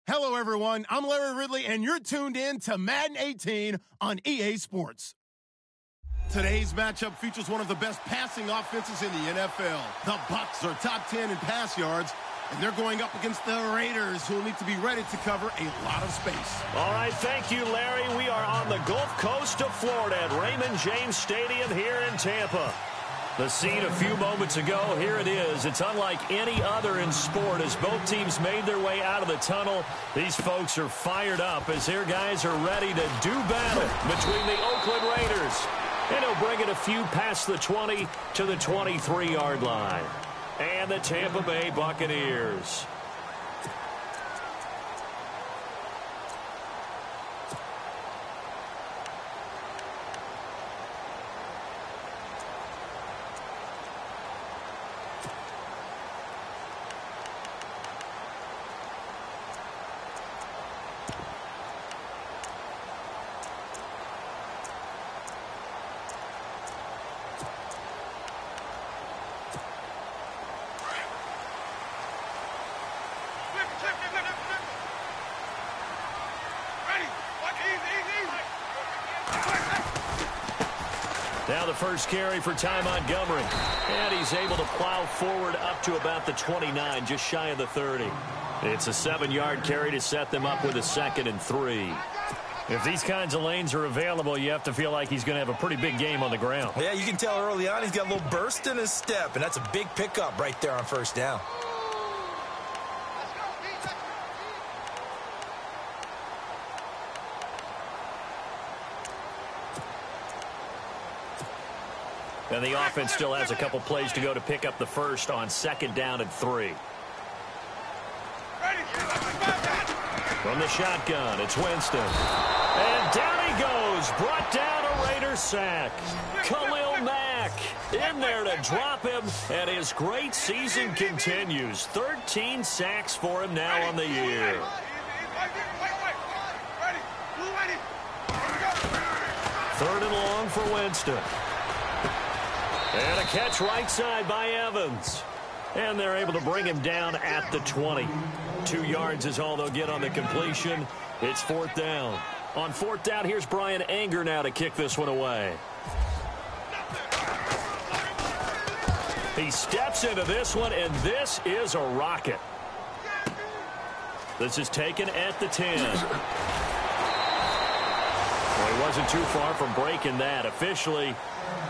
Hello, everyone. I'm Larry Ridley, and you're tuned in to Madden 18 on EA Sports. Today's matchup features one of the best passing offenses in the NFL. The Bucs are top 10 in pass yards, and they're going up against the Raiders, who will need to be ready to cover a lot of space. All right, thank you, Larry. We are on the Gulf Coast of Florida at Raymond James Stadium here in Tampa. The scene a few moments ago, here it is. It's unlike any other in sport as both teams made their way out of the tunnel. These folks are fired up as their guys are ready to do battle between the Oakland Raiders. And he'll bring it a few past the 20 to the 23-yard line. And the Tampa Bay Buccaneers. Now the first carry for Ty Montgomery. And he's able to plow forward up to about the 29, just shy of the 30. It's a 7-yard carry to set them up with a 2nd and 3. If these kinds of lanes are available, you have to feel like he's going to have a pretty big game on the ground. Yeah, you can tell early on he's got a little burst in his step, and that's a big pickup right there on first down. And the offense still has a couple plays to go to pick up the first on 2nd down and 3. From the shotgun, it's Winston. And down he goes. Brought down a Raiders sack. Khalil Mack in there to drop him. And his great season continues. 13 sacks for him now on the year. 3rd and long for Winston. And a catch right side by Evans. And they're able to bring him down at the 20. 2 yards is all they'll get on the completion. It's 4th down. On 4th down, here's Brian Anger now to kick this one away. He steps into this one, and this is a rocket. This is taken at the 10. Well, he wasn't too far from breaking that. Officially,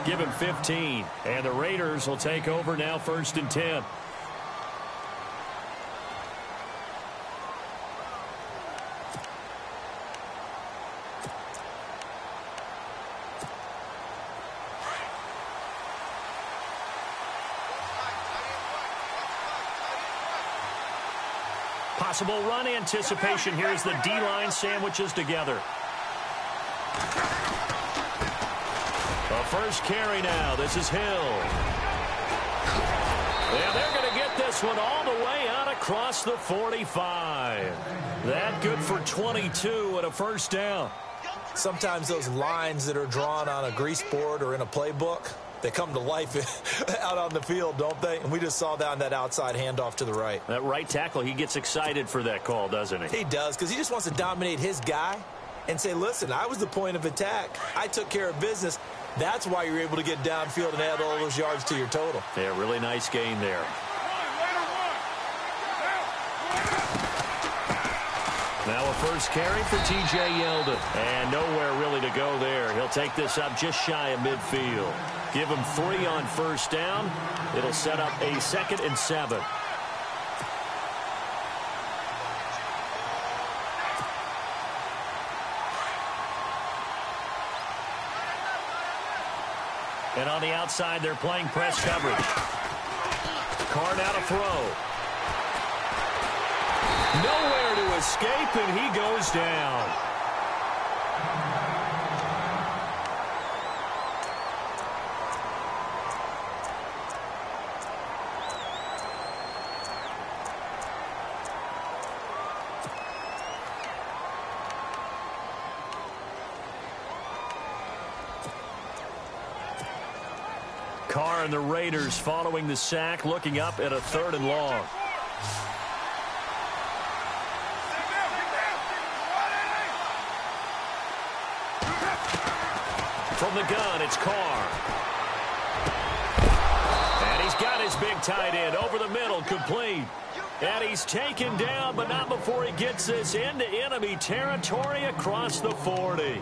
give him 15. And the Raiders will take over now 1st and 10. Possible run anticipation. Here's the D-line sandwiches together. The first carry now. This is Hill. And they're going to get this one all the way out across the 45. That good for 22 and a 1st down. Sometimes those lines that are drawn on a grease board or in a playbook, they come to life out on the field, don't they? And we just saw that on that outside handoff to the right. That right tackle, he gets excited for that call, doesn't he? He does, because he just wants to dominate his guy and say, listen, I was the point of attack. I took care of business. That's why you're able to get downfield and add all those yards to your total. Yeah, really nice gain there. Now a first carry for T.J. Yeldon. And nowhere really to go there. He'll take this up just shy of midfield. Give him 3 on 1st down. It'll set up a 2nd and 7. And on the outside, they're playing press coverage. Carr now to throw. Nowhere to escape, and he goes down. Carr and the Raiders following the sack, looking up at a 3rd and long. From the gun, it's Carr. And he's got his big tight end over the middle, complete. And he's taken down, but not before he gets this into enemy territory across the 40.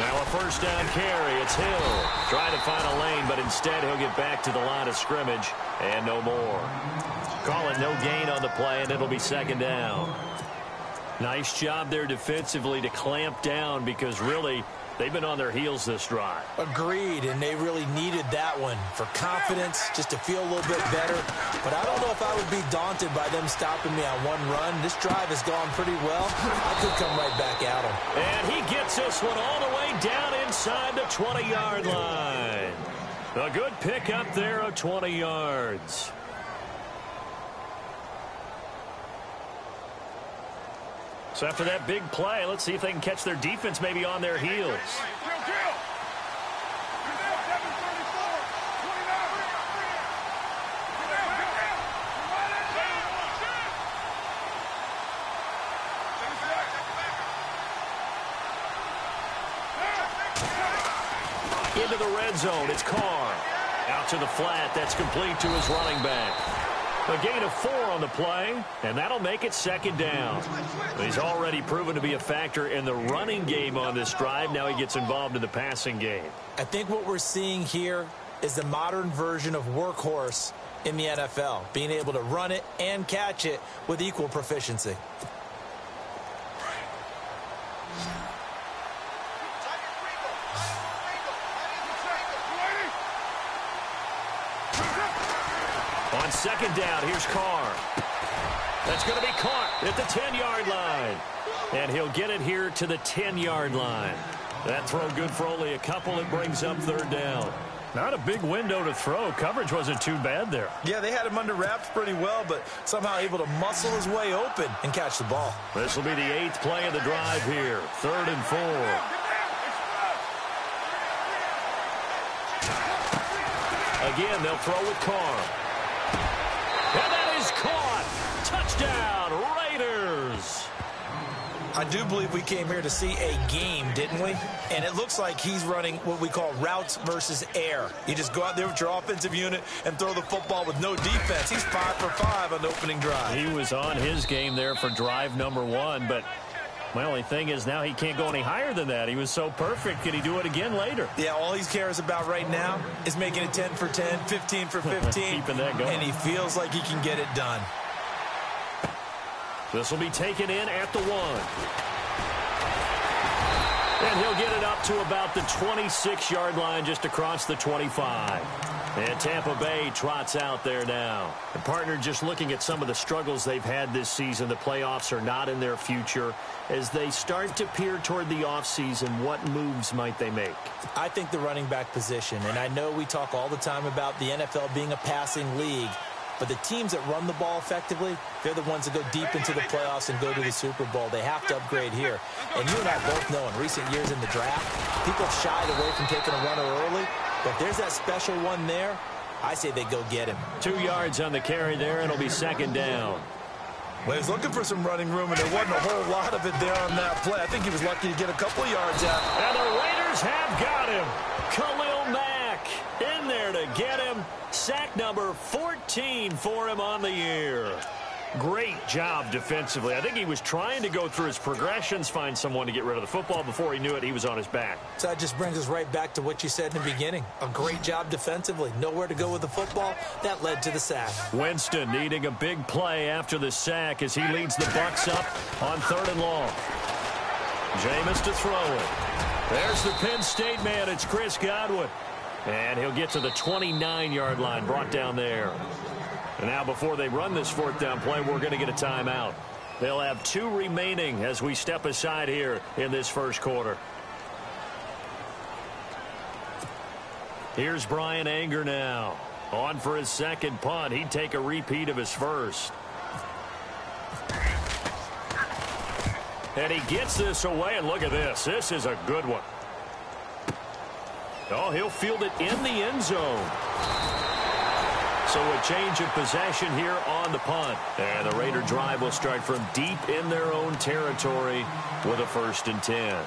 Now a first down carry. It's Hill trying to find a lane, but instead he'll get back to the line of scrimmage and no more. Call it no gain on the play, and it'll be second down. Nice job there defensively to clamp down because really they've been on their heels this drive. Agreed, and they really needed that one for confidence, just to feel a little bit better. But I don't know if I would be daunted by them stopping me on one run. This drive has gone pretty well. I could come right back at them. And he gets this one all the way down inside the 20-yard line. A good pickup there of 20 yards. So after that big play, let's see if they can catch their defense maybe on their heels. Into the red zone, it's Carr. Out to the flat, that's complete to his running back. A gain of 4 on the play, and that'll make it second down. He's already proven to be a factor in the running game on this drive. Now he gets involved in the passing game. I think what we're seeing here is the modern version of workhorse in the NFL, being able to run it and catch it with equal proficiency. On second down, here's Carr. That's going to be caught at the 10-yard line. And he'll get it here to the 10-yard line. That throw good for only a couple. It brings up third down. Not a big window to throw. Coverage wasn't too bad there. Yeah, they had him under wraps pretty well, but somehow able to muscle his way open and catch the ball. This will be the 8th play of the drive here. 3rd and 4. Again, they'll throw with Carr. And that is caught. Touchdown, Raiders. I do believe we came here to see a game, didn't we? And it looks like he's running what we call routes versus air. You just go out there with your offensive unit and throw the football with no defense. He's 5 for 5 on the opening drive. He was on his game there for drive number 1, but my only thing is now he can't go any higher than that. He was so perfect. Can he do it again later? Yeah, all he cares about right now is making it 10 for 10, 15 for 15. Keeping that going. And he feels like he can get it done. This will be taken in at the 1. And he'll get it up to about the 26-yard line, just across the 25. And Tampa Bay trots out there now. And partner, just looking at some of the struggles they've had this season, the playoffs are not in their future. As they start to peer toward the offseason, what moves might they make? I think the running back position, and I know we talk all the time about the NFL being a passing league, but the teams that run the ball effectively, they're the ones that go deep into the playoffs and go to the Super Bowl. They have to upgrade here. And you and I both know in recent years in the draft, people have shied away from taking a runner early. But if there's that special one there, I say they go get him. 2 yards on the carry there, and it'll be second down. Well, he was looking for some running room, and there wasn't a whole lot of it there on that play. I think he was lucky to get a couple of yards out. And the Raiders have got him. Khalil Mack in there to get him. Sack number 14 for him on the year. Great job defensively. I think he was trying to go through his progressions, find someone to get rid of the football. Before he knew it, he was on his back. So that just brings us right back to what you said in the beginning. A great job defensively. Nowhere to go with the football. That led to the sack. Winston needing a big play after the sack as he leads the Bucs up on 3rd and long. Jameis to throw it. There's the Penn State man. It's Chris Godwin. And he'll get to the 29-yard line, brought down there. And now before they run this 4th down play, we're going to get a timeout. They'll have 2 remaining as we step aside here in this first quarter. Here's Brian Anger now. On for his second punt. He'd take a repeat of his first. And he gets this away, and look at this. This is a good one. Oh, he'll field it in the end zone. So a change of possession here on the punt. And the Raider drive will start from deep in their own territory with a 1st and 10.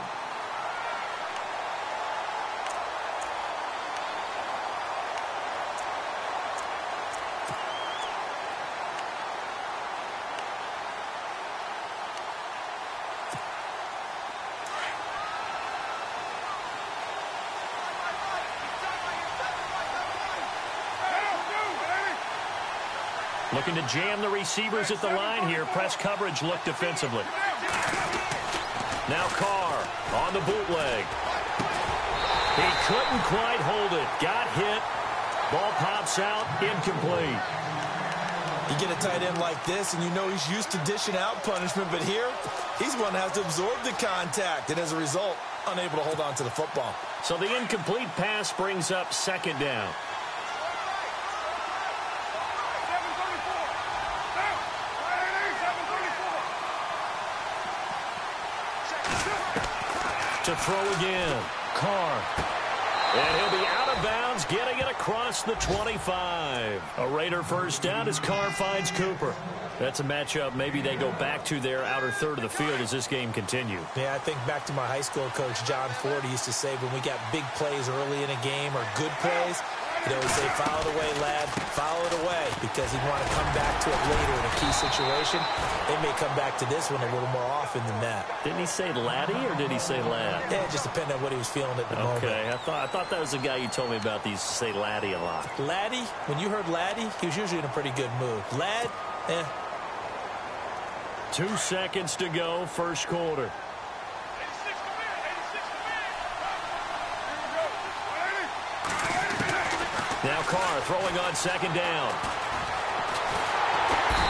Looking to jam the receivers at the line here. Press coverage look defensively. Now Carr on the bootleg. He couldn't quite hold it. Got hit. Ball pops out. Incomplete. You get a tight end like this, and you know he's used to dishing out punishment, but here, he's going to have to absorb the contact, and as a result, unable to hold on to the football. So the incomplete pass brings up 2nd down. To throw again. Carr. And he'll be out of bounds, getting it across the 25. A Raider 1st down as Carr finds Cooper. That's a matchup maybe they go back to their outer third of the field as this game continues. Yeah, I think back to my high school coach, John Ford. He used to say when we got big plays early in a game or good plays, he'd always say, foul it away, lad, foul it away, because he'd want to come back to it later in a key situation. They may come back to this one a little more often than that. Didn't he say laddie or did he say lad? Yeah, it just depended on what he was feeling at the moment. Okay, I thought that was the guy you told me about that used to say laddie a lot. Laddie, when you heard laddie, he was usually in a pretty good mood. Lad, 2 seconds to go, 1st quarter. Now Carr throwing on 2nd down.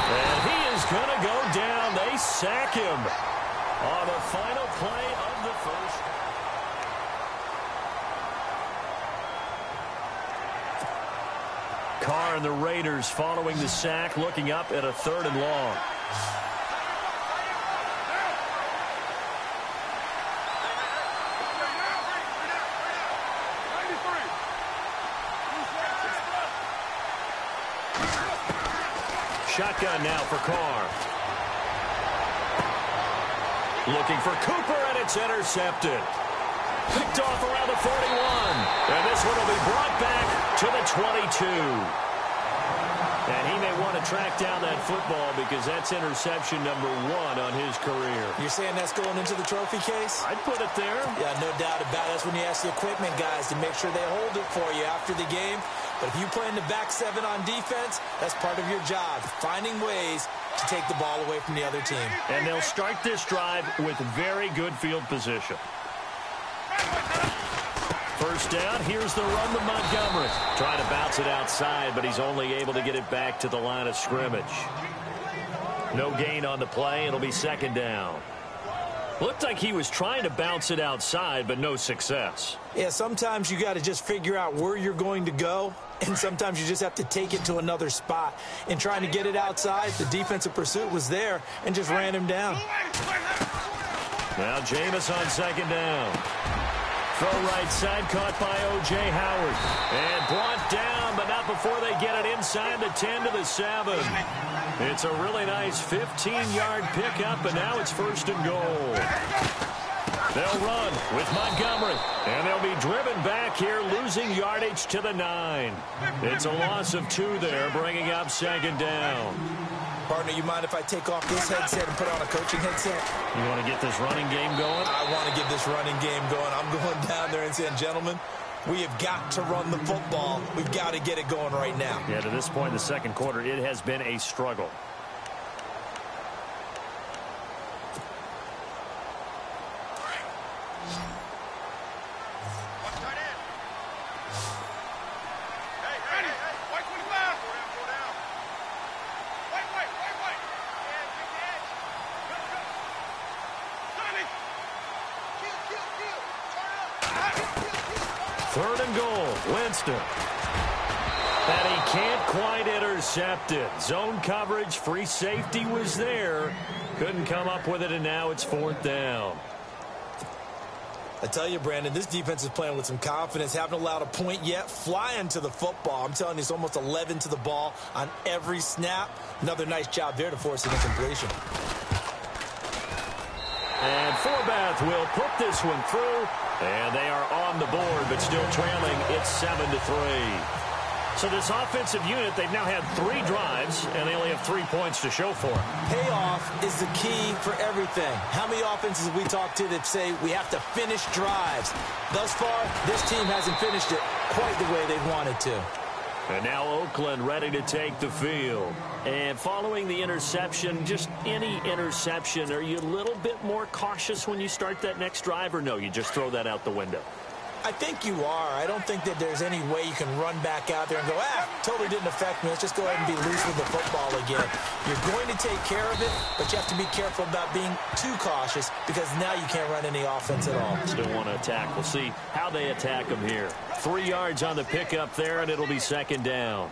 And he is going to go down. They sack him on the final play of the 1st. Carr and the Raiders following the sack, looking up at a 3rd and long. Shotgun now for Carr. Looking for Cooper, and it's intercepted. Picked off around the 41. And this one will be brought back to the 22. And he may want to track down that football because that's interception number 1 on his career. You're saying that's going into the trophy case? I'd put it there. Yeah, no doubt about it. That's when you ask the equipment guys to make sure they hold it for you after the game. But if you play in the back 7 on defense, that's part of your job, finding ways to take the ball away from the other team. And they'll start this drive with very good field position. 1st down, here's the run to Montgomery. Trying to bounce it outside, but he's only able to get it back to the line of scrimmage. No gain on the play. It'll be 2nd down. Looked like he was trying to bounce it outside, but no success. Yeah, sometimes you got to just figure out where you're going to go, and sometimes you just have to take it to another spot. In trying to get it outside, the defensive pursuit was there and just ran him down. Now Jameis on 2nd down. Throw right side, caught by O.J. Howard. And brought down, but not before they get it inside the 10 to the 7. It's a really nice 15-yard pickup, and now it's 1st and goal. They'll run with Montgomery, and they'll be driven back here, losing yardage to the 9. It's a loss of 2 there, bringing up 2nd down. Partner, you mind if I take off this headset and put on a coaching headset? You want to get this running game going? I want to get this running game going. I'm going down there and saying, gentlemen, we have got to run the football. We've got to get it going right now. Yeah, to this point in the 2nd quarter, it has been a struggle. And he can't quite intercept it. Zone coverage, free safety was there. Couldn't come up with it, and now it's 4th down. I tell you, Brandon, this defense is playing with some confidence. Haven't allowed a point yet. Flying to the football. I'm telling you, it's almost 11 to the ball on every snap. Another nice job there to force an incompletion. And Forbath will put this one through. And they are on the board, but still trailing. It's 7-3. So this offensive unit, they've now had 3 drives, and they only have 3 points to show for it. Payoff is the key for everything. How many offenses have we talked to that say we have to finish drives? Thus far, this team hasn't finished it quite the way they wanted to. And now Oakland ready to take the field. And following the interception, just any interception, are you a little bit more cautious when you start that next drive, or no, you just throw that out the window? I think you are. I don't think that there's any way you can run back out there and go, totally didn't affect me. Let's just go ahead and be loose with the football again. You're going to take care of it, but you have to be careful about being too cautious because now you can't run any offense at all. Still want to attack. We'll see how they attack them here. 3 yards on the pickup there, and it'll be 2nd down.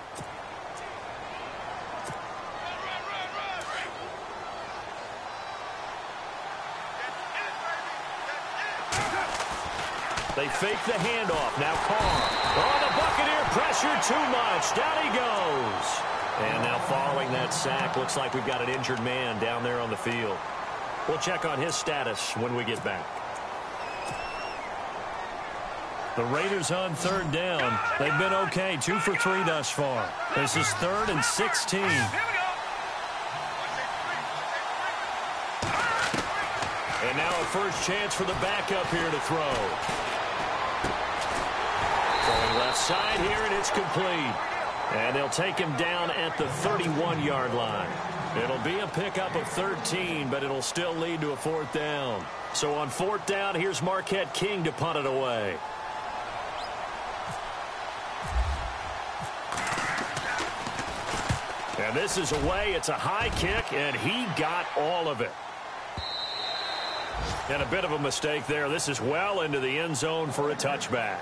They fake the handoff. Now Carr. Oh, the Buccaneer pressure too much. Down he goes. And now following that sack, looks like we've got an injured man down there on the field. We'll check on his status when we get back. The Raiders on 3rd down. They've been okay. 2 for 3 thus far. This is 3rd and 16. And now a first chance for the backup here to throw. Going left side here, and it's complete. And they'll take him down at the 31-yard line. It'll be a pickup of 13, but it'll still lead to a 4th down. So on 4th down, here's Marquette King to punt it away. And this is away. It's a high kick, and he got all of it. And a bit of a mistake there. This is well into the end zone for a touchback.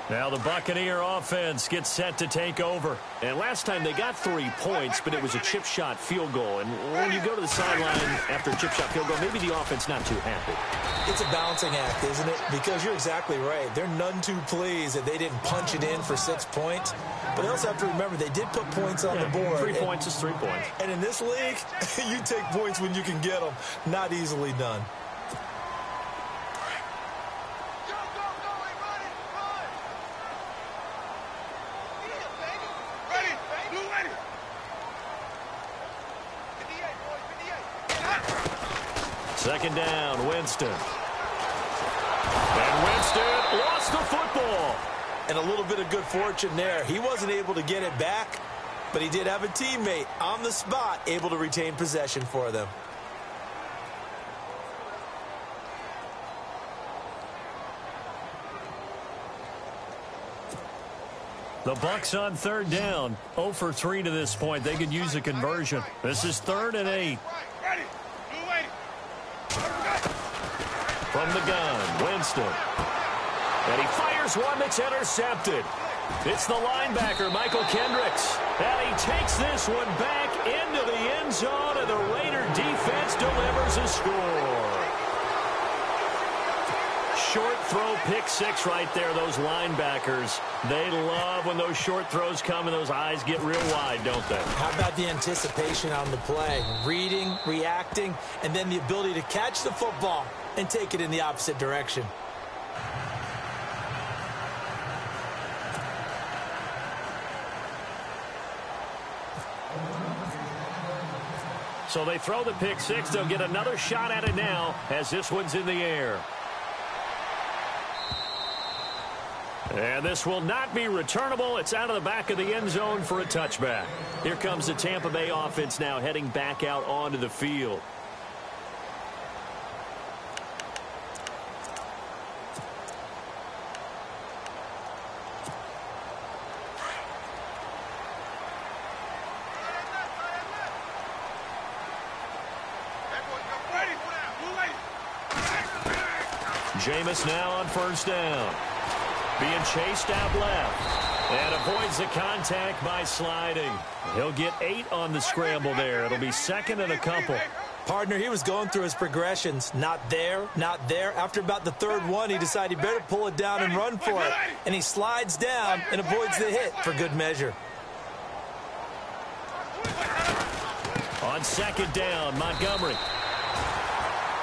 Now the Buccaneer offense gets set to take over. And last time they got 3 points, but it was a chip shot field goal. And when you go to the sideline after a chip shot field goal, maybe the offense not too happy. It's a balancing act, isn't it? Because you're exactly right. They're none too pleased that they didn't punch it in for 6 points. But they also have to remember they did put points on the board. 3 points is 3 points. And in this league, you take points when you can get them. Not easily done. Second down, Winston. And Winston lost the football. And a little bit of good fortune there. He wasn't able to get it back, but he did have a teammate on the spot able to retain possession for them. The Bucs on 3rd down. 0 for 3 to this point. They could use a conversion. This is 3rd and 8. From the gun, Winston. And he fires one that's intercepted. It's the linebacker, Michael Kendricks. And he takes this one back into the end zone, and the Raider defense delivers a score. Short throw, pick 6 right there. Those linebackers, they love when those short throws come and those eyes get real wide, don't they? How about the anticipation on the play? Reading, reacting, and then the ability to catch the football and take it in the opposite direction. So they throw the pick 6. They'll get another shot at it now as this one's in the air. And this will not be returnable. It's out of the back of the end zone for a touchback. Here comes the Tampa Bay offense now heading back out onto the field. Jameis now on first down. Being chased out left. And avoids the contact by sliding. He'll get 8 on the scramble there. It'll be second and a couple. Partner, he was going through his progressions. Not there, not there. After about the third one, he decided he better pull it down and run for it. And he slides down and avoids the hit for good measure. On second down, Montgomery.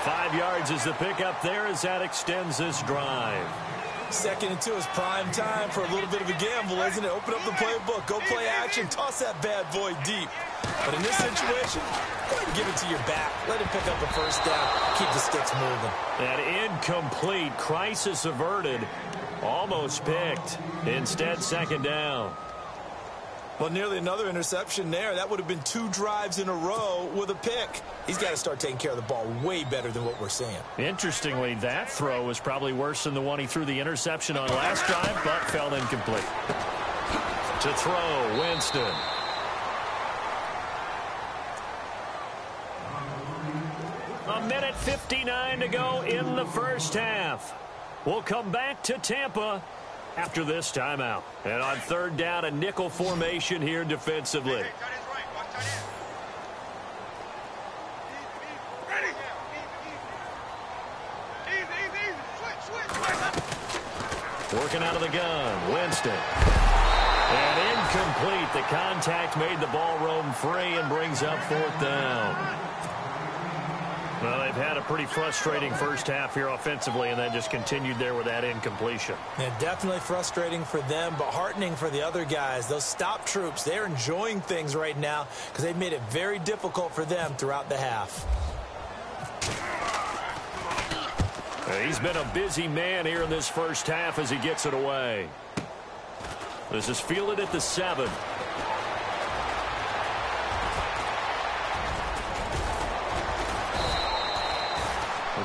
5 yards is the pickup there as that extends this drive. Second and 2 is prime time for a little bit of a gamble, isn't it? Open up the playbook, go play action, toss that bad boy deep. But in this situation, go ahead and give it to your back. Let him pick up a first down. Keep the sticks moving. That incomplete, crisis averted, almost picked. Instead, second down. Well, nearly another interception there. That would have been 2 drives in a row with a pick. He's got to start taking care of the ball way better than what we're seeing. Interestingly, that throw was probably worse than the one he threw the interception on last drive, but fell incomplete. To throw, Winston. A minute 59 to go in the first half. We'll come back to Tampa after this timeout. And on third down, a nickel formation here defensively. Working out of the gun, Winston. And incomplete. The contact made the ball roam free and brings up fourth down. Well, they've had a pretty frustrating first half here offensively, and that just continued there with that incompletion. Yeah, definitely frustrating for them, but heartening for the other guys. Those stop troops, they're enjoying things right now because they've made it very difficult for them throughout the half. He's been a busy man here in this first half as he gets it away. This is fielded at the 7.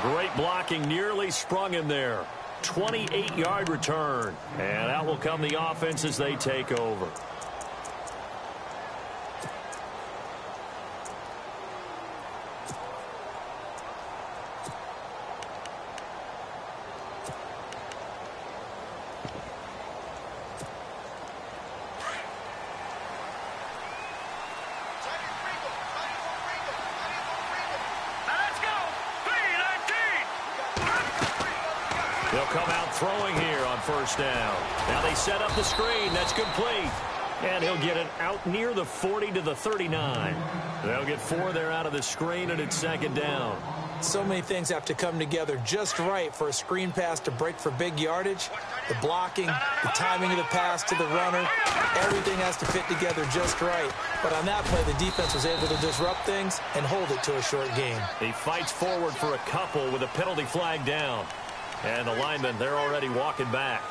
Great blocking, nearly sprung him there. 28-yard return. And out will come the offense as they take over. They'll come out throwing here on first down. Now they set up the screen. That's complete. And he'll get it out near the 40 to the 39. They'll get 4 there out of the screen, and it's second down. So many things have to come together just right for a screen pass to break for big yardage. The blocking, the timing of the pass to the runner, everything has to fit together just right. But on that play, the defense was able to disrupt things and hold it to a short game. He fights forward for a couple with a penalty flag down. And the linemen, they're already walking back.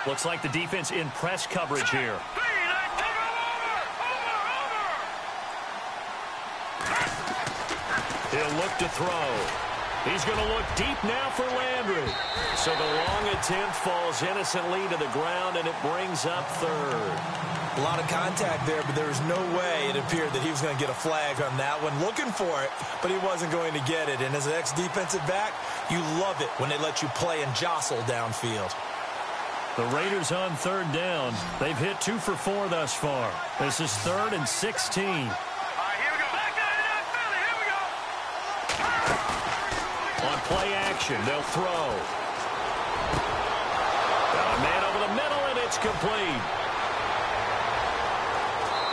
Looks like the defense in press coverage here. He'll look to throw. He's going to look deep now for Landry. So the long attempt falls innocently to the ground, and it brings up third. A lot of contact there, but there was no way it appeared that he was going to get a flag on that one. Looking for it, but he wasn't going to get it. And as an ex-defensive back, you love it when they let you play and jostle downfield. The Raiders on third down. They've hit 2 for 4 thus far. This is 3rd and 16. On play action, they'll throw. Got a man over the middle, and it's complete.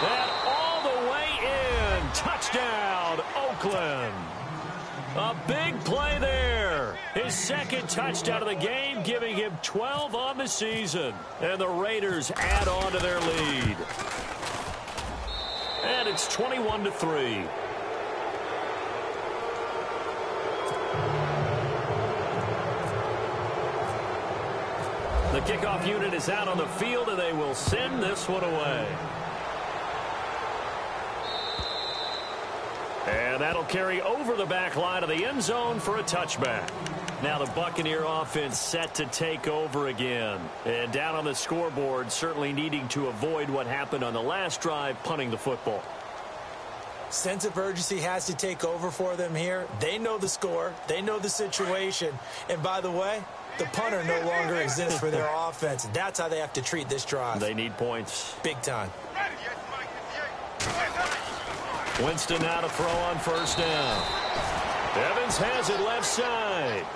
And all the way in. Touchdown, Oakland. A big play there. His second touchdown of the game, giving him 12 on the season. And the Raiders add on to their lead. And it's 21-3. The kickoff unit is out on the field, and they will send this one away. And that'll carry over the back line of the end zone for a touchback. Now the Buccaneer offense set to take over again. And down on the scoreboard, certainly needing to avoid what happened on the last drive, punting the football. Sense of urgency has to take over for them here. They know the score. They know the situation. And by the way, the punter no longer exists for their offense. That's how they have to treat this drive. They need points. Big time. Winston now to throw on first down. Evans has it left side.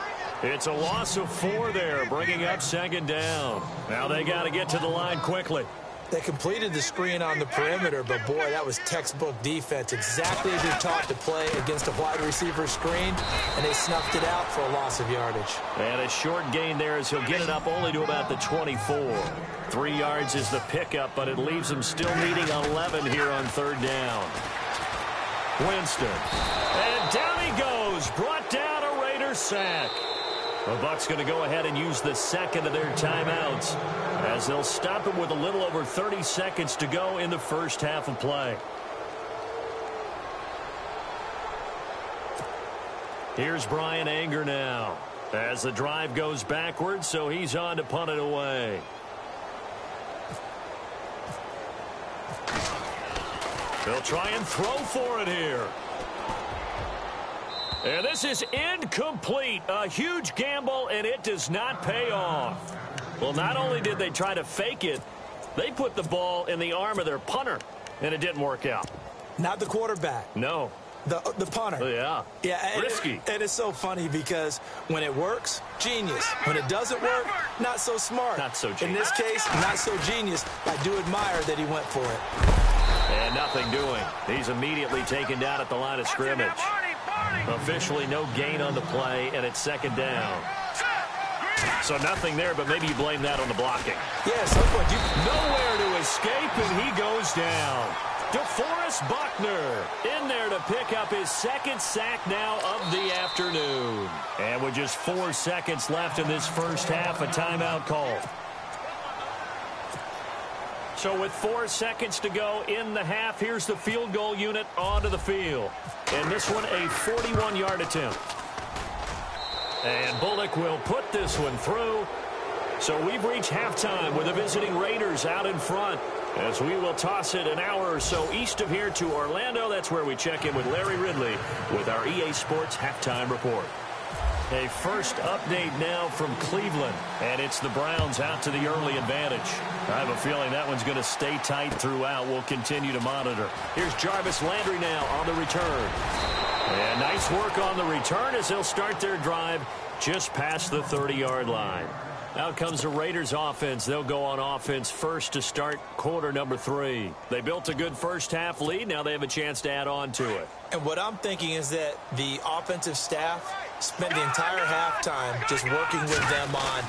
It's a loss of 4 there, bringing up second down. Now they got to get to the line quickly. They completed the screen on the perimeter, but boy, that was textbook defense. Exactly as you're taught to play against a wide receiver screen, and they snuffed it out for a loss of yardage. And a short gain there as he'll get it up only to about the 24. 3 yards is the pickup, but it leaves him still needing 11 here on third down. Winston. And down he goes. Brought down a Raider sack. The Bucs going to go ahead and use the second of their timeouts as they'll stop him with a little over 30 seconds to go in the first half of play. Here's Brian Anger now as the drive goes backwards, so he's on to punt it away. They'll try and throw for it here. And this is incomplete. A huge gamble, and it does not pay off. Well, not only did they try to fake it, they put the ball in the arm of their punter, and it didn't work out. Not the quarterback. No. The punter. Yeah. Yeah. Risky. And it's so funny because when it works, genius. When it doesn't work, not so smart. Not so genius. In this case, not so genius. I do admire that he went for it. And nothing doing. He's immediately taken down at the line of scrimmage. Officially no gain on the play, and it's second down. So nothing there, but maybe you blame that on the blocking. Yeah, some point. Nowhere to escape, and he goes down. DeForest Buckner in there to pick up his second sack now of the afternoon. And with just 4 seconds left in this first half, a timeout call. So with 4 seconds to go in the half, here's the field goal unit onto the field. And this one a 41-yard attempt. And Bullock will put this one through. So we've reached halftime with the visiting Raiders out in front as we will toss it an hour or so east of here to Orlando. That's where we check in with Larry Ridley with our EA Sports Halftime Report. A first update now from Cleveland, and it's the Browns out to the early advantage. I have a feeling that one's going to stay tight throughout. We'll continue to monitor. Here's Jarvis Landry now on the return. And nice work on the return as they'll start their drive just past the 30-yard line. Out comes the Raiders offense. They'll go on offense first to start quarter number 3. They built a good first half lead. Now they have a chance to add on to it. And what I'm thinking is that the offensive staff spent the entire halftime just working with them on,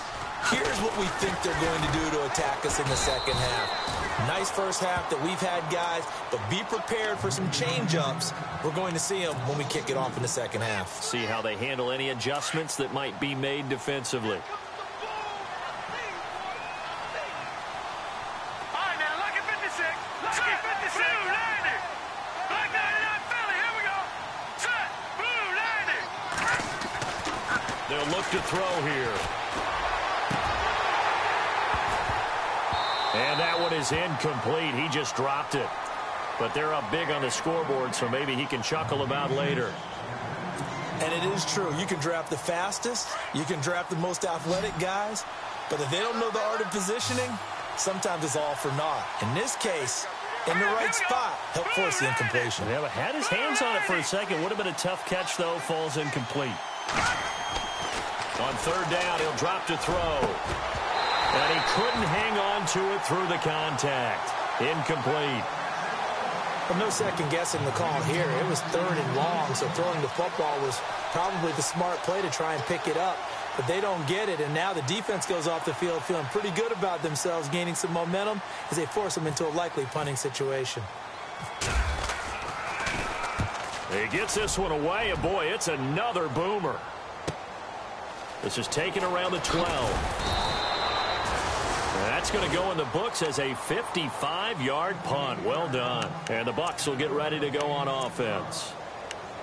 here's what we think they're going to do to attack us in the second half. Nice first half that we've had, guys, but be prepared for some change-ups. We're going to see them when we kick it off in the second half. See how they handle any adjustments that might be made defensively. They'll look to throw here. And that one is incomplete. He just dropped it. But they're up big on the scoreboard, so maybe he can chuckle about later. And it is true. You can draft the fastest. You can draft the most athletic guys. But if they don't know the art of positioning, sometimes it's all for naught. In this case, in the right spot, help force the incompletion. Yeah, but had his hands on it for a second. Would have been a tough catch, though. Falls incomplete. On third down, he'll drop to throw. And he couldn't hang on to it through the contact. Incomplete. Well, no second guessing the call here. It was third and long, so throwing the football was probably the smart play to try and pick it up. But they don't get it, and now the defense goes off the field feeling pretty good about themselves, gaining some momentum as they force them into a likely punting situation. He gets this one away, and boy, it's another boomer. This is taken around the 12. That's going to go in the books as a 55-yard punt. Well done. And the Bucs will get ready to go on offense.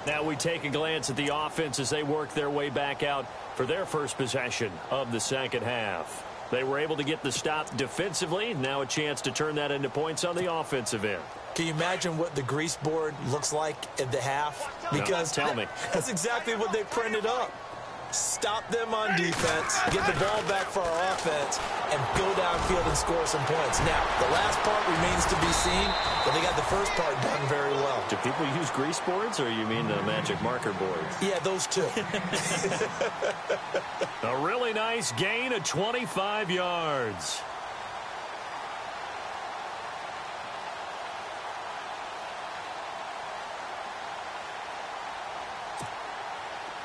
Now we take a glance at the offense as they work their way back out for their first possession of the second half. They were able to get the stop defensively. Now a chance to turn that into points on the offensive end. Can you imagine what the grease board looks like at the half? Because no, tell me. That's exactly what they printed up. Stop them on defense, get the ball back for our offense, and go downfield and score some points. Now, the last part remains to be seen, but they got the first part done very well. Do people use grease boards, or you mean the magic marker boards? Yeah, those two. A really nice gain of 25 yards.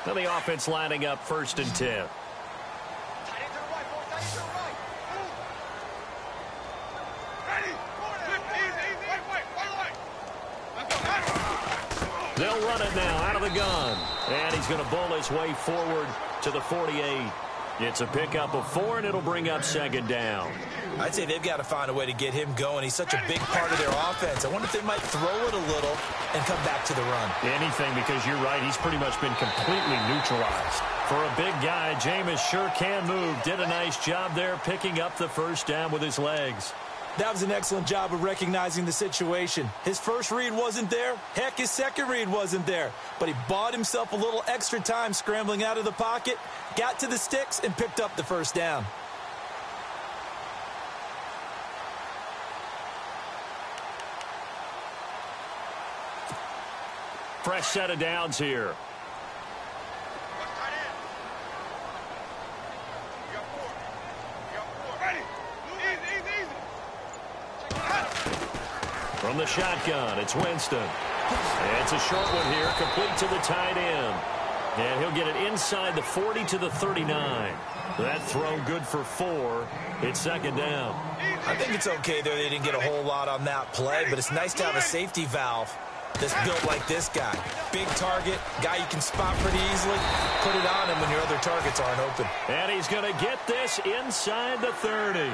Now the offense lining up 1st and 10. They'll run it now out of the gun. And he's going to bowl his way forward to the 48. It's a pickup of 4, and it'll bring up 2nd down. I'd say they've got to find a way to get him going. He's such a big part of their offense. I wonder if they might throw it a little and come back to the run. Anything, because you're right. He's pretty much been completely neutralized. For a big guy, Jameis sure can move. Did a nice job there picking up the first down with his legs. That was an excellent job of recognizing the situation. His first read wasn't there. Heck, his second read wasn't there. But he bought himself a little extra time scrambling out of the pocket, got to the sticks, and picked up the first down. Fresh set of downs here. From the shotgun, it's Winston. And it's a short one here, complete to the tight end. And he'll get it inside the 40 to the 39. That throw good for 4. It's 2nd down. I think it's okay there. They didn't get a whole lot on that play, but it's nice to have a safety valve that's built like this guy. Big target, guy you can spot pretty easily. Put it on him when your other targets aren't open. And he's going to get this inside the 30.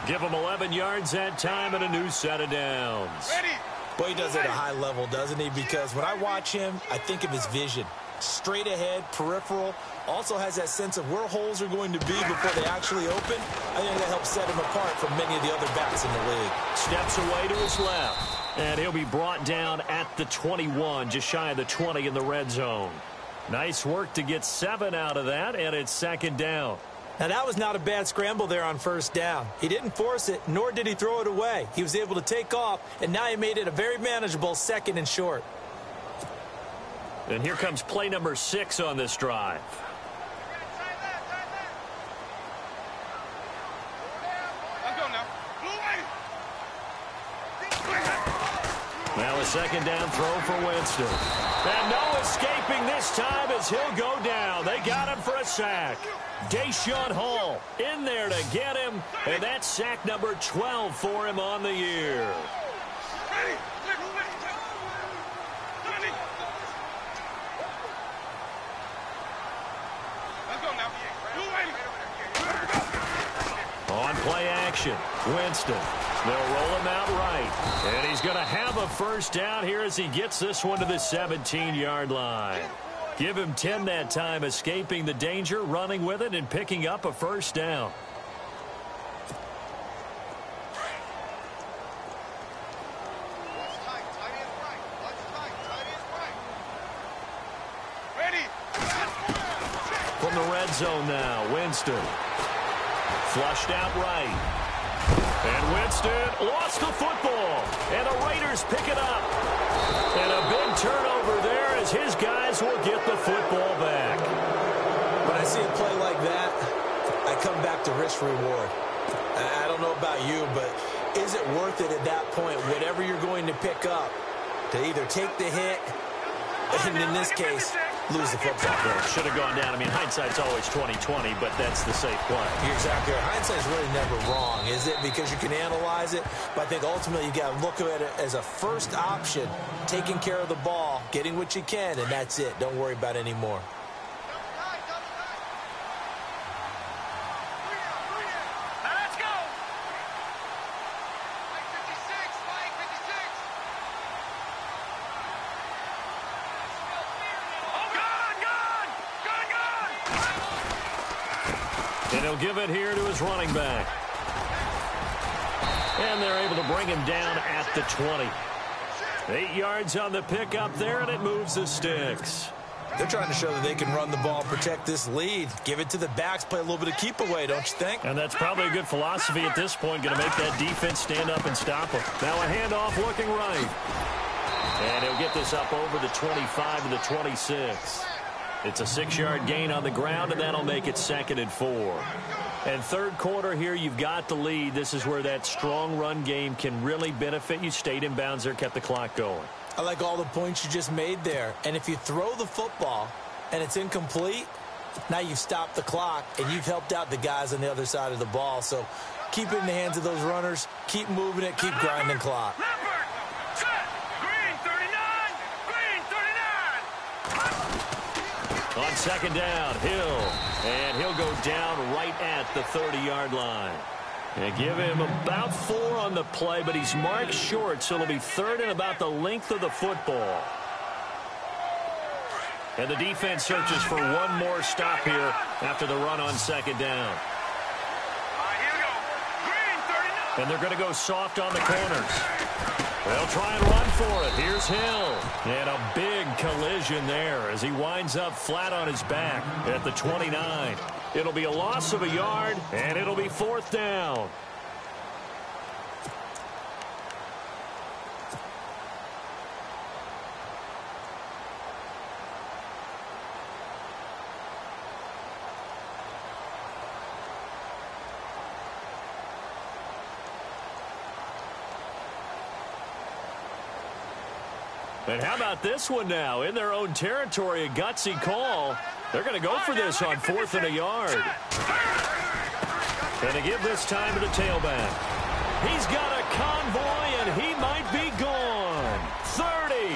Give him 11 yards that time and a new set of downs. Boy, he does it at a high level, doesn't he? Because when I watch him, I think of his vision. Straight ahead, peripheral. Also has that sense of where holes are going to be before they actually open. I think that helps set him apart from many of the other backs in the league. Steps away to his left. And he'll be brought down at the 21, just shy of the 20 in the red zone. Nice work to get 7 out of that, and it's 2nd down. Now, that was not a bad scramble there on 1st down. He didn't force it, nor did he throw it away. He was able to take off, and now he made it a very manageable 2nd and short. And here comes play number 6 on this drive. Now a 2nd down throw for Winston. And no escaping this time as he'll go down. They got him for a sack. Deshaun Hall in there to get him. And that's sack number 12 for him on the year. On play action, Winston. They'll roll him out right. And he's going to have a first down here as he gets this one to the 17-yard line. Give him 10 that time, escaping the danger, running with it, and picking up a first down. From the red zone now, Winston. Flushed out right. And Winston lost the football. And the Raiders pick it up. And a big turnover there as his guys will get the football back. When I see a play like that, I come back to risk-reward. I don't know about you, but is it worth it at that point, whatever you're going to pick up, to either take the hit, and in this case, lose the football? Well, should have gone down. I mean, hindsight's always 20/20, but that's the safe play. You're exactly right. Hindsight's really never wrong, is it? Because you can analyze it, but I think ultimately you got to look at it as a first option, taking care of the ball, getting what you can, and that's it. Don't worry about any more. And he'll give it here to his running back. And they're able to bring him down at the 20. 8 yards on the pickup there, and it moves the sticks. They're trying to show that they can run the ball and protect this lead. Give it to the backs, play a little bit of keep away, don't you think? And that's probably a good philosophy at this point, going to make that defense stand up and stop them. Now a handoff looking right. And he'll get this up over the 25 to the 26. It's a 6-yard gain on the ground, and that'll make it 2nd and 4. And third quarter here, you've got the lead. This is where that strong run game can really benefit you. Stayed in bounds there, kept the clock going. I like all the points you just made there. And if you throw the football and it's incomplete, now you've stopped the clock and you've helped out the guys on the other side of the ball. So keep it in the hands of those runners. Keep moving it. Keep grinding clock. On 2nd down, Hill. And he'll go down right at the 30-yard line. And give him about 4 on the play, but he's marked short, so it'll be 3rd and about the length of the football. And the defense searches for one more stop here after the run on 2nd down. And they're going to go soft on the corners. They'll try and run for it. Here's Hill. And a big collision there as he winds up flat on his back at the 29. It'll be a loss of a yard, and it'll be 4th down. And how about this one now? In their own territory, a gutsy call. They're going to go for this on 4th and a yard. And to give this time to the tailback. He's got a convoy, and he might be gone. 30,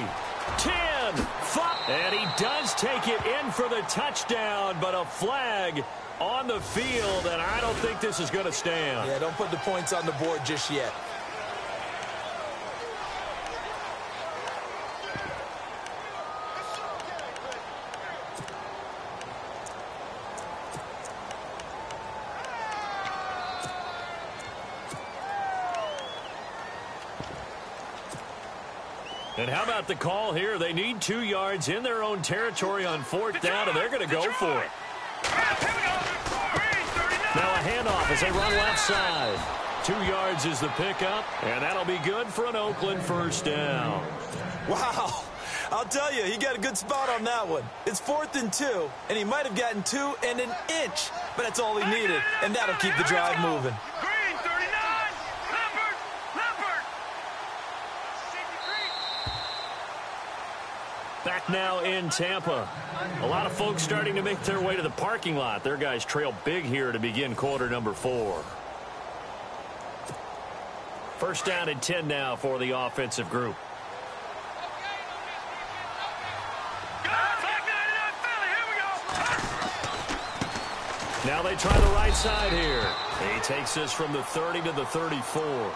10, 5. And he does take it in for the touchdown, but a flag on the field, and I don't think this is going to stand. Yeah, don't put the points on the board just yet. And how about the call here? They need 2 yards in their own territory on 4th down, and they're going to go for it. Now a handoff as they run left side. 2 yards is the pickup, and that'll be good for an Oakland 1st down. Wow. I'll tell you, he got a good spot on that one. It's 4th and 2, and he might have gotten 2 and an inch, but that's all he needed, and that'll keep the drive moving. Back now in Tampa. A lot of folks starting to make their way to the parking lot. Their guys trail big here to begin quarter number 4. 1st down and 10 now for the offensive group. Now they try the right side here. He takes this from the 30 to the 34.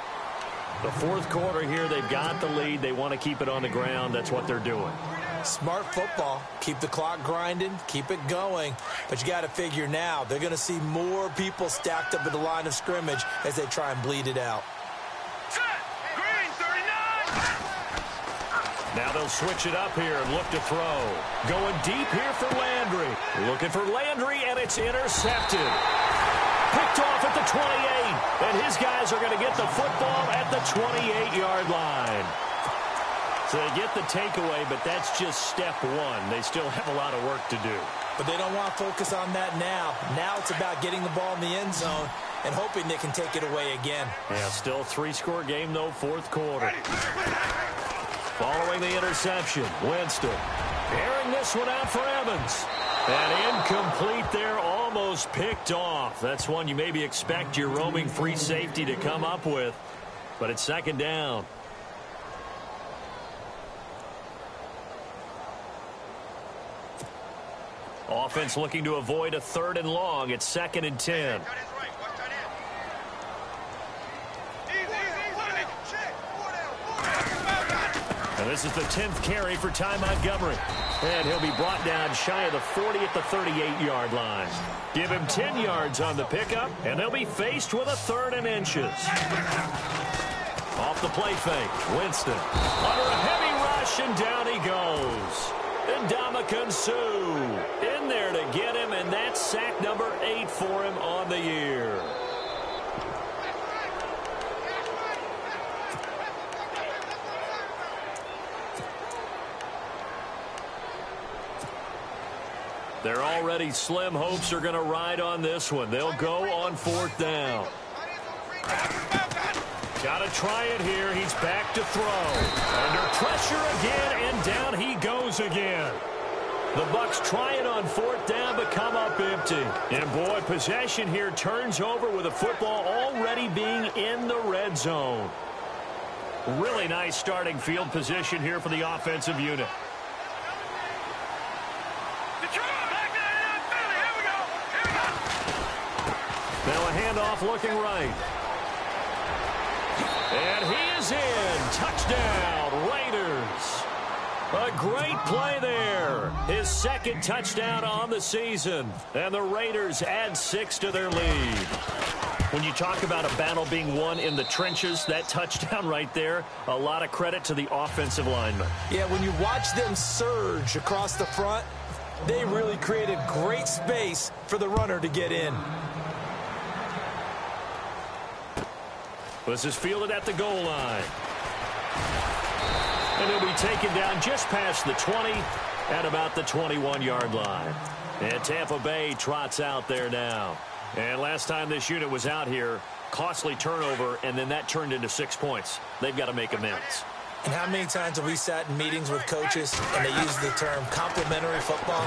The 4th quarter here, they've got the lead. They want to keep it on the ground. That's what they're doing. Smart football. Keep the clock grinding. Keep it going. But you got to figure now, they're going to see more people stacked up at the line of scrimmage as they try and bleed it out. Now they'll switch it up here and look to throw. Going deep here for Landry. Looking for Landry, and it's intercepted. Picked off at the 28. And his guys are going to get the football at the 28-yard line. So they get the takeaway, but that's just step 1. They still have a lot of work to do. But they don't want to focus on that now. Now it's about getting the ball in the end zone and hoping they can take it away again. Yeah, still 3-score game, though, 4th quarter. Following the interception, Winston airing this one out for Evans. And incomplete there, almost picked off. That's one you maybe expect your roaming free safety to come up with. But it's 2nd down. Offense looking to avoid a 3rd and long. It's 2nd and 10. And And this is the 10th carry for Ty Montgomery. And he'll be brought down shy of the 40 at the 38-yard line. Give him 10 yards on the pickup, and they'll be faced with a 3rd and inches. Off the play fake, Winston. Under a heavy rush, and down he goes. And Ndamukong Suh in there to get him, and that's sack number 8 for him on the year. Their already slim hopes are going to ride on this one. They'll go on 4th down. Got to try it here. He's back to throw. Under pressure again, and down he goes again. The Bucs try it on 4th down, but come up empty. And boy, possession here turns over with the football already being in the red zone. Really nice starting field position here for the offensive unit. Now a handoff looking right. And he is in. Touchdown, Raiders. A great play there. His 2nd touchdown on the season. And the Raiders add 6 to their lead. When you talk about a battle being won in the trenches, that touchdown right there, a lot of credit to the offensive linemen. Yeah, when you watch them surge across the front, they really created great space for the runner to get in. This is fielded at the goal line. And he'll be taken down just past the 20 at about the 21-yard line. And Tampa Bay trots out there now. And last time this unit was out here, costly turnover, and then that turned into 6 points. They've got to make amends. And how many times have we sat in meetings with coaches and they use the term complementary football?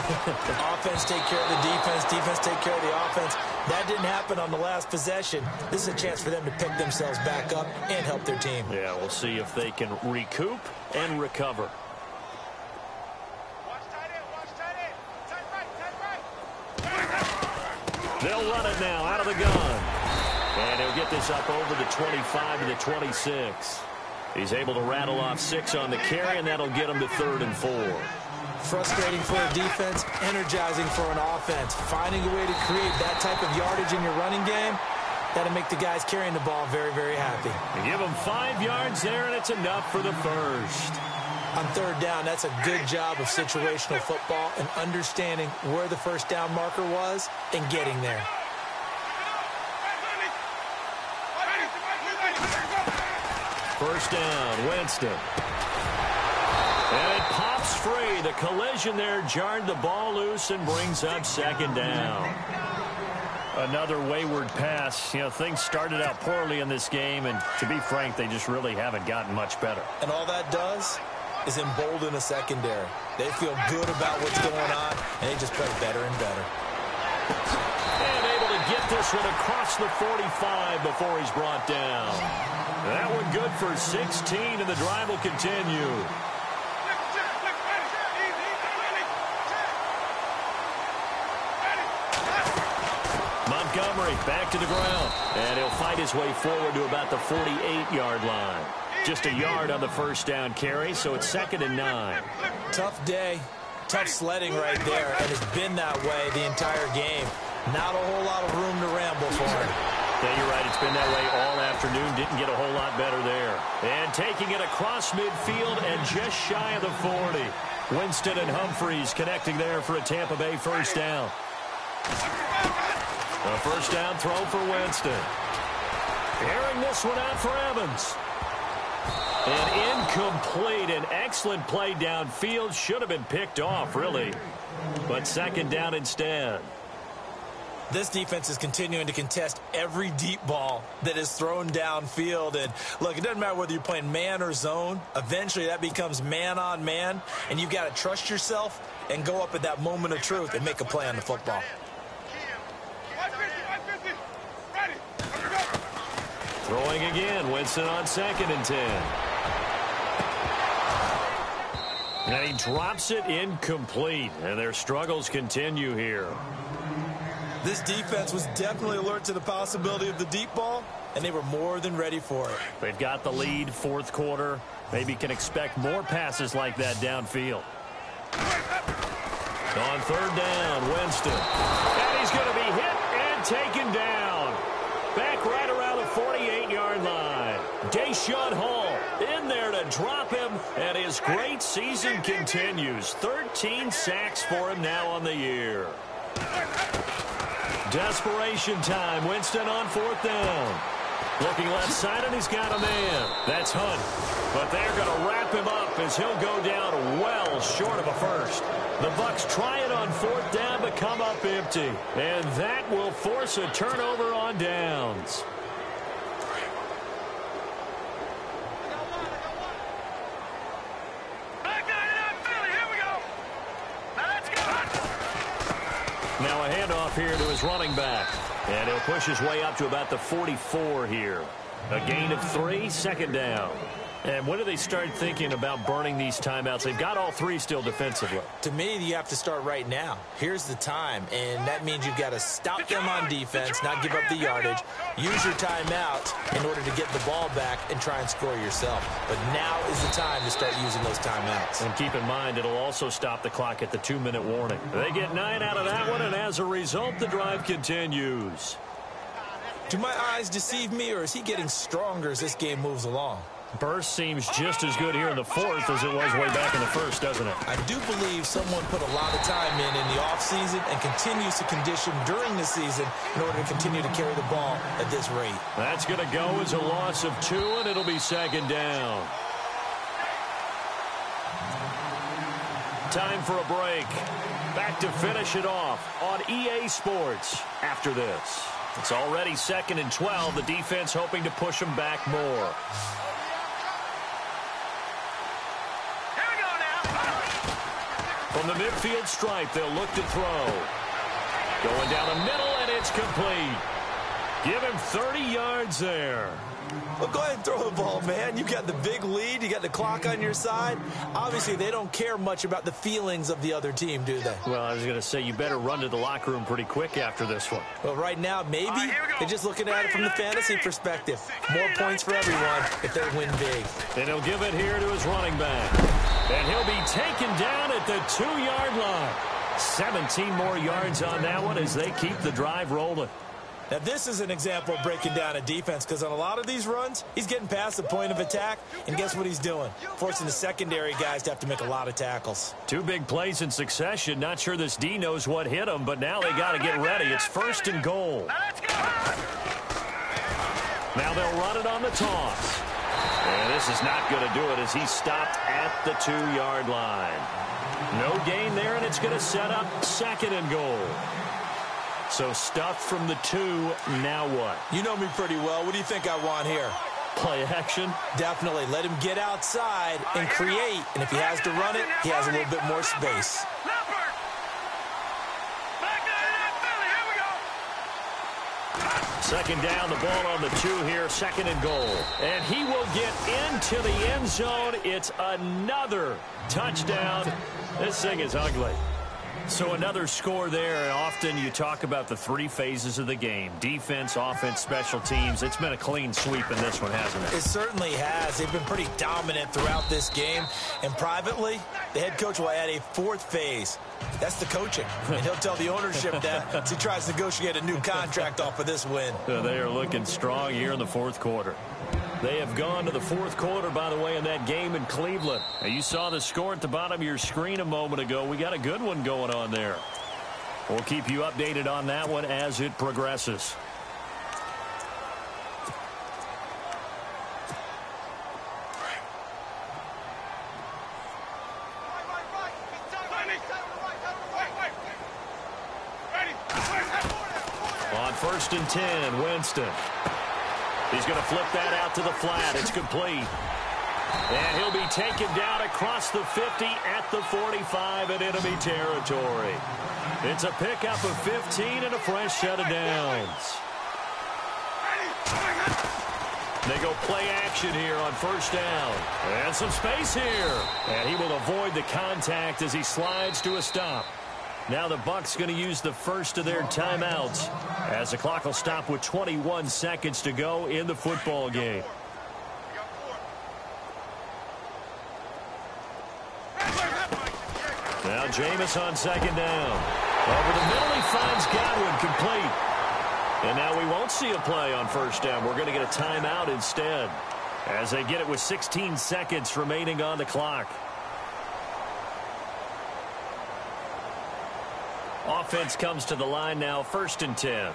Offense take care of the defense, defense take care of the offense. That didn't happen on the last possession. This is a chance for them to pick themselves back up and help their team. Yeah, we'll see if they can recoup and recover. They'll run it now out of the gun. And he'll get this up over the 25 to the 26. He's able to rattle off 6 on the carry, and that'll get him to 3rd and 4. Frustrating for a defense, energizing for an offense. Finding a way to create that type of yardage in your running game, that'll make the guys carrying the ball very, very happy. You give them 5 yards there, and it's enough for the first. On 3rd down, that's a good job of situational football and understanding where the first down marker was and getting there. First down, Winston. And it pops free. The collision there jarred the ball loose and brings up 2nd down. Another wayward pass. You know, things started out poorly in this game, and to be frank, they just really haven't gotten much better. And all that does is embolden a secondary. They feel good about what's going on, and they just play better and better. And able to get this one across the 45 before he's brought down. That one good for 16, and the drive will continue. Montgomery back to the ground, and he'll fight his way forward to about the 48-yard line. Just a yard on the first down carry, so it's 2nd and 9. Tough day, tough sledding right there, and it's been that way the entire game. Not a whole lot of room to ramble for him. Yeah, you're right. It's been that way all afternoon. Didn't get a whole lot better there. And taking it across midfield and just shy of the 40. Winston and Humphreys connecting there for a Tampa Bay first down. A first down throw for Winston. Airing this one out for Evans. And incomplete. An excellent play downfield. Should have been picked off, really. But 2nd down instead. This defense is continuing to contest every deep ball that is thrown downfield. And, look, it doesn't matter whether you're playing man or zone. Eventually, that becomes man-on-man, and you've got to trust yourself and go up at that moment of truth and make a play on the football. Throwing again, Winston on 2nd and 10. And he drops it incomplete, and their struggles continue here. This defense was definitely alert to the possibility of the deep ball, and they were more than ready for it. They've got the lead, fourth quarter. Maybe can expect more passes like that downfield. On third down, Winston. And he's going to be hit and taken down. Back right around the 48-yard line. Deshaun Hall in there to drop him, and his great season continues. 13 sacks for him now on the year. Desperation time. Winston on fourth down. Looking left side, and he's got a man. That's Hunt. But they're going to wrap him up as he'll go down well short of a first. The Bucs try it on fourth down, but come up empty. And that will force a turnover on downs. Now a handoff here to his running back. And he'll push his way up to about the 44 here. A gain of 3, second down. And when do they start thinking about burning these timeouts? They've got all 3 still defensively. To me, you have to start right now. Here's the time, and that means you've got to stop them on defense, not give up the yardage, use your timeout in order to get the ball back and try and score yourself. But now is the time to start using those timeouts. And keep in mind, it'll also stop the clock at the 2-minute warning. They get 9 out of that one, and as a result, the drive continues. Do my eyes deceive me, or is he getting stronger as this game moves along? Burst seems just as good here in the fourth as it was way back in the first, doesn't it? I do believe someone put a lot of time in the offseason and continues to condition during the season in order to continue to carry the ball at this rate. That's going to go as a loss of 2, and it'll be second down. Time for a break. Back to finish it off on EA Sports after this. It's already 2nd and 12. The defense hoping to push them back more. From the midfield stripe, they'll look to throw. Going down the middle, and it's complete. Give him 30 yards there. Well, go ahead and throw the ball, man. You got the big lead. You got the clock on your side. Obviously, they don't care much about the feelings of the other team, do they? Well, I was going to say, you better run to the locker room pretty quick after this one. Well, right now, maybe they're just looking at it from the fantasy perspective. More points for everyone if they win big. And he'll give it here to his running back. And he'll be taken down at the 2-yard line. 17 more yards on that one as they keep the drive rolling. Now, this is an example of breaking down a defense because on a lot of these runs, he's getting past the point of attack, and guess what he's doing? Forcing the secondary guys to have to make a lot of tackles. 2 big plays in succession. Not sure this D knows what hit him, but now they got to get ready. It's 1st and goal. Now they'll run it on the toss. And this is not going to do it as he's stopped at the 2-yard line. No gain there, and it's going to set up 2nd and goal. So stuffed from the 2, now what? You know me pretty well. What do you think I want here? Play action? Definitely. Let him get outside and create. And if he has to run it, he has a little bit more space. Second down, the ball on the 2 here, 2nd and goal. And he will get into the end zone. It's another touchdown. This thing is ugly. So another score there. Often you talk about the 3 phases of the game. Defense, offense, special teams. It's been a clean sweep in this one, hasn't it? It certainly has. They've been pretty dominant throughout this game. And privately, the head coach will add a 4th phase. That's the coaching. And he'll tell the ownership that as he tries to negotiate a new contract off of this win. They are looking strong here in the 4th quarter. They have gone to the 4th quarter, by the way, in that game in Cleveland. Now, you saw the score at the bottom of your screen a moment ago. We got a good one going on there. We'll keep you updated on that one as it progresses. On 1st and 10, Winston. He's going to flip that out to the flat. It's complete. And he'll be taken down across the 50 at the 45 in enemy territory. It's a pickup of 15 and a fresh set of downs. They go play action here on 1st down. And some space here. And he will avoid the contact as he slides to a stop. Now the Bucs going to use the first of their timeouts as the clock will stop with 21 seconds to go in the football game. Now Jameis on second down. Over the middle, he finds Godwin complete. And now we won't see a play on first down. We're going to get a timeout instead as they get it with 16 seconds remaining on the clock. Offense comes to the line now, 1st and 10.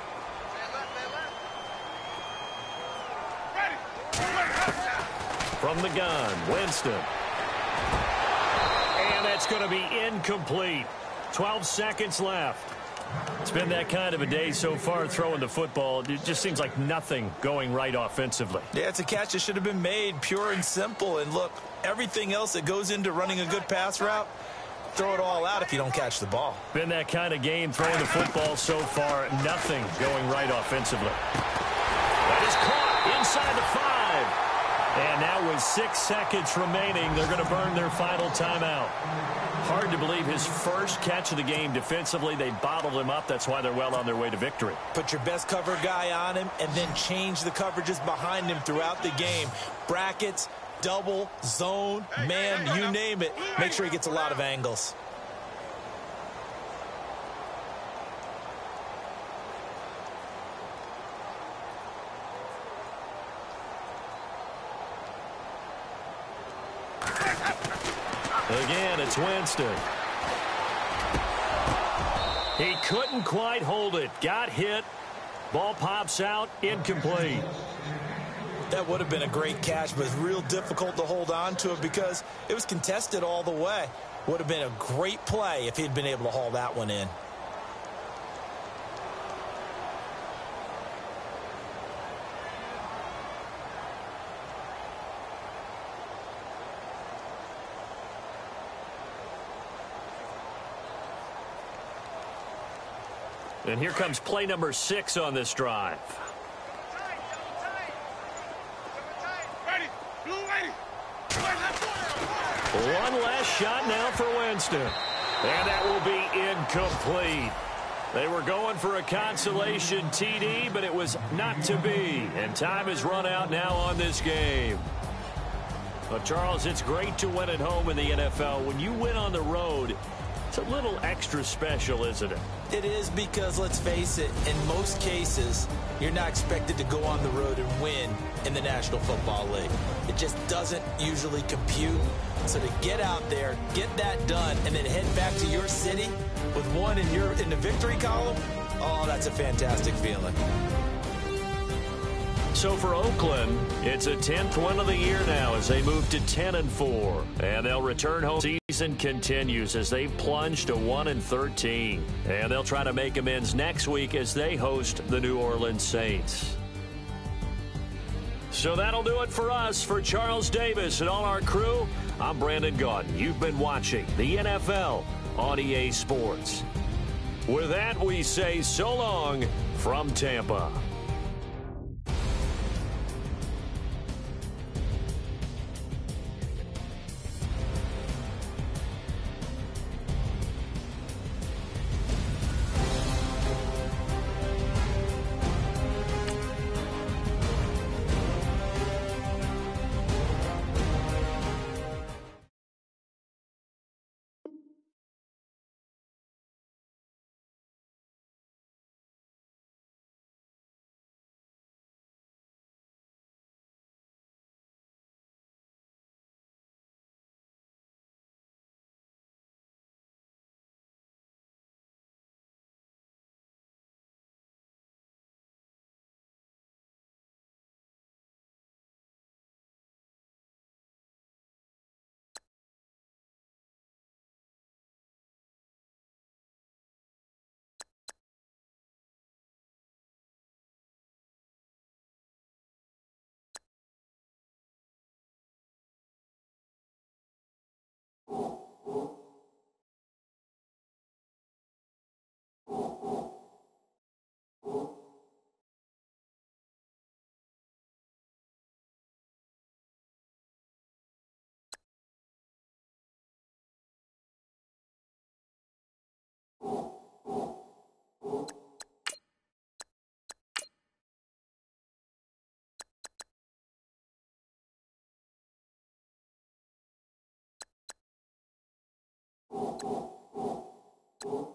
From the gun, Winston. And that's going to be incomplete. 12 seconds left. It's been that kind of a day so far throwing the football. It just seems like nothing going right offensively. Yeah, it's a catch that should have been made, pure and simple. And look, everything else that goes into running a good pass route, throw it all out if you don't catch the ball. Been that kind of game throwing the football so far. Nothing going right offensively. That is caught inside the 5. And now with 6 seconds remaining, they're going to burn their final timeout. Hard to believe his first catch of the game defensively. They bottled him up. That's why they're well on their way to victory. Put your best cover guy on him and then change the coverages behind him throughout the game. Brackets, double, zone, man, you name it. Make sure he gets a lot of angles. Again, it's Winston. He couldn't quite hold it. Got hit. Ball pops out. Incomplete. That would have been a great catch, but it's real difficult to hold on to it because it was contested all the way. Would have been a great play if he'd been able to haul that one in. And here comes play number 6 on this drive. One last shot now for Winston. And that will be incomplete. They were going for a consolation TD, but it was not to be. And time has run out now on this game. But Charles, it's great to win at home in the NFL. When you win on the road, it's a little extra special, isn't it? It is because, let's face it, in most cases, you're not expected to go on the road and win in the National Football League. It just doesn't usually compute. So to get out there, get that done, and then head back to your city with one in the victory column, oh, that's a fantastic feeling. So for Oakland, it's a 10th win of the year now as they move to 10-4. And they'll return home. Season continues as they plunge to 1-13. And they'll try to make amends next week as they host the New Orleans Saints. So that'll do it for us. For Charles Davis and all our crew, I'm Brandon Gaudin. You've been watching the NFL on EA Sports. With that, we say so long from Tampa. You